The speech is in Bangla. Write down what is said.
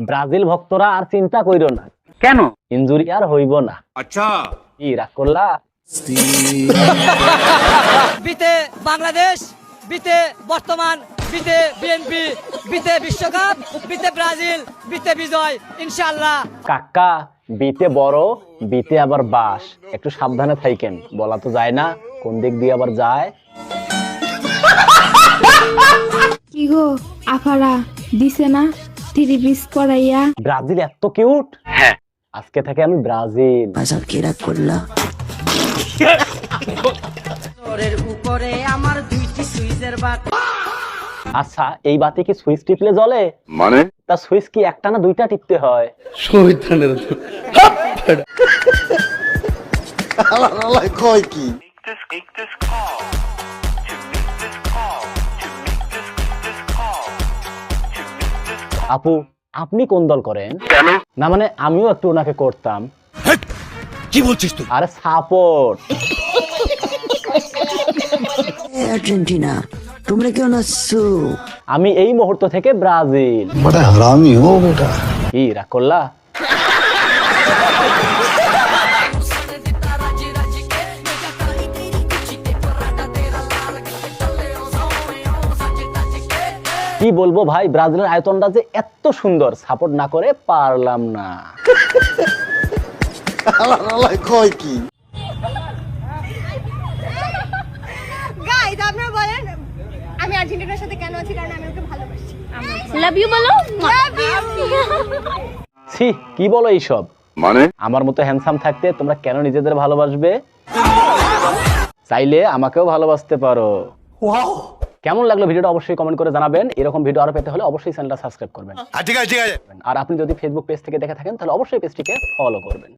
ব্রাজিল ভক্তরা আর চিন্তা কইরো না। কেন? ইনজুরি আর হইব না। আচ্ছা, কি রাগ করলা? বিতে বাংলাদেশ, বিতে বর্তমান, বিতে বিএনপি, বিতে বিশ্বকাপ, বিতে ব্রাজিল, বিতে বিজয় ইনশাআল্লাহ। কাকা, বিতে বড়, বিতে আবার বাস, একটু সাবধানে থাকেন, বলা তো যায় না কোন দিক দিয়ে আবার যায়। কি গো আফারা দিছে না 3 পিস পরাইয়া? ব্রাজিল এত কিউট। হ্যাঁ। আজকে থেকে আমি ব্রাজিল। ওরের উপরে আমার দুইটি সুইচের বাট। আচ্ছা, এই বাতি কি সুইচ টিপলে জ্বলে? মানে? তা সুইচ কি একটা না দুইটা টিপতে হয়? আপু, আপনি কোন দল করেন? কেন? না মানে আমিও একটু ওনাকে করতাম। কি বলছিস তুই? আরে সাপোর্ট। আর্জেন্টিনা, তোমরা কেমন আছো? আমি এই মুহূর্ত থেকে ব্রাজিল। बड़ा हरामी हो बेटा। কি রাগ করলা? কি বলবো ভাই, ব্রাজিলের আয়তনটা যে এত সুন্দর, সাপোর্ট না করে পারলাম না। গাইস আপনারা বলেন আমি আর্জেন্টিনার সাথে কেন আছি? কারণ আমি ওকে ভালোবাসি। লাভ ইউ বলো। ছি, কি বলো এইসব? মানে? আমার মতো হ্যান্ডসাম থাকতে তোমরা কেন নিজেদের ভালোবাসবে? চাইলে আমাকেও ভালোবাসতে পারো। কেমন লাগলো ভিডিওটা অবশ্যই কমেন্ট করে জানাবেন। এরকম ভিডিও আরো পেতে হলে অবশ্যই চ্যানেলটা সাবস্ক্রাইব করবেন। ঠিক আছে, ঠিক আছে। আর আপনি যদি ফেসবুক পেজ থেকে দেখে থাকেন তাহলে অবশ্যই পেজটিকে ফলো করবেন।